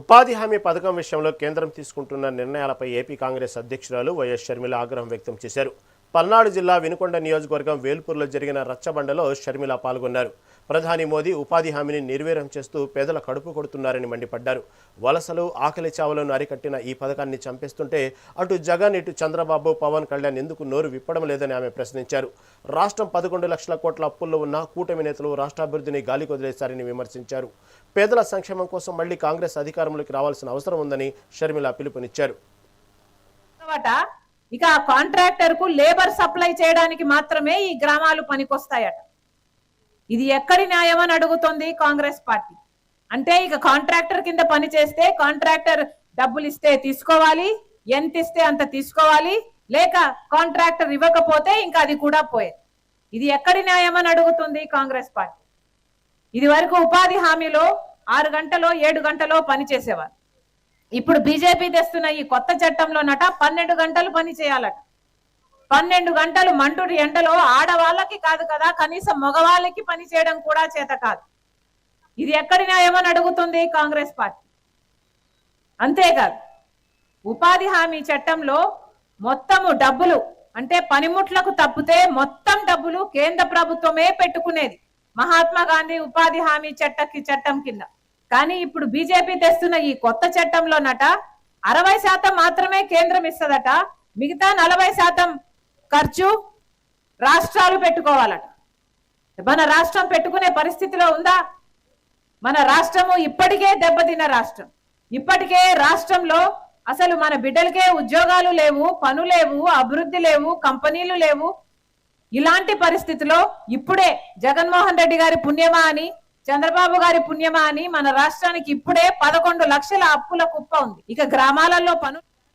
ఉపాధి హామీ పథకం విషయంలో కేంద్రం తీసుకుంటున్న నిర్ణయాలపై ఏపీ కాంగ్రెస్ అధ్యక్షురాలు వైఎస్ షర్మిల ఆగ్రహం వ్యక్తం చేశారు. పల్నాడు జిల్లా వినుకొండ నియోజకవర్గం వేల్పూర్లో జరిగిన రచ్చబండలో షర్మిల పాల్గొన్నారు. ప్రధాని మోదీ ఉపాధి హామీని నిర్వీర్యం చేస్తూ పేదల కడుపు కొడుతున్నారని మండిపడ్డారు. వలసలు, ఆకలి చావులను అరికట్టిన ఈ పథకాన్ని చంపేస్తుంటే అటు జగన్, ఇటు చంద్రబాబు, పవన్ కళ్యాణ్ ఎందుకు నోరు విప్పడం లేదని ఆమె ప్రశ్నించారు. రాష్ట్రం 11 లక్షల కోట్ల అప్పుల్లో ఉన్న కూటమి నేతలు రాష్ట్రాభివృద్ధిని గాలికి వదిలేశారని విమర్శించారు. పేదల సంక్షేమం కోసం మళ్లీ కాంగ్రెస్ అధికారంలోకి రావాల్సిన అవసరం ఉందని షర్మిల పిలుపునిచ్చారు. ఇక కాంట్రాక్టర్ కు లేబర్ సప్లై చేయడానికి మాత్రమే ఈ గ్రామాలు పనికొస్తాయట. ఇది ఎక్కడి న్యాయం అని అడుగుతోంది కాంగ్రెస్ పార్టీ. అంటే ఇక కాంట్రాక్టర్ కింద పని చేస్తే కాంట్రాక్టర్ డబ్బులు ఇస్తే తీసుకోవాలి, ఎంత ఇస్తే అంత తీసుకోవాలి, లేక కాంట్రాక్టర్ ఇవ్వకపోతే ఇంకా అది కూడా పోయేది. ఇది ఎక్కడి న్యాయం అని అడుగుతుంది కాంగ్రెస్ పార్టీ. ఇది వరకు ఉపాధి హామీలో 6 గంటలో 7 గంటలో పని చేసేవారు. ఇప్పుడు బీజేపీ తెస్తున్న ఈ కొత్త చట్టంలోనట 12 గంటలు పని చేయాలట. 12 గంటలు మండు ఎండలో ఆడవాళ్ళకి కాదు కదా, కనీసం మగవాళ్ళకి పని చేయడం కూడా చేత కాదు. ఇది ఎక్కడి న్యాయమని అడుగుతుంది కాంగ్రెస్ పార్టీ. అంతేకాదు, ఉపాధి హామీ చట్టంలో మొత్తము డబ్బులు అంటే పనిముట్లకు తప్పితే మొత్తం డబ్బులు కేంద్ర ప్రభుత్వమే పెట్టుకునేది మహాత్మా గాంధీ ఉపాధి హామీ చట్టం కింద. కానీ ఇప్పుడు బీజేపీ తెస్తున్న ఈ కొత్త చట్టంలోనట 60% మాత్రమే కేంద్రం ఇస్తదట, మిగతా 40% ఖర్చు రాష్ట్రాలు పెట్టుకోవాలట. మన రాష్ట్రం పెట్టుకునే పరిస్థితిలో ఉందా? మన రాష్ట్రము ఇప్పటికే దెబ్బతిన్న రాష్ట్రం. ఇప్పటికే రాష్ట్రంలో అసలు మన బిడ్డలకే ఉద్యోగాలు లేవు, పనులు లేవు, అభివృద్ధి లేవు, కంపెనీలు లేవు. ఇలాంటి పరిస్థితిలో ఇప్పుడే జగన్మోహన్ రెడ్డి గారి పుణ్యమా అని, చంద్రబాబు గారి పుణ్యమా అని మన రాష్ట్రానికి ఇప్పుడే 11 లక్షల అప్పుల కుప్ప ఉంది. ఇక గ్రామాలలో పనులు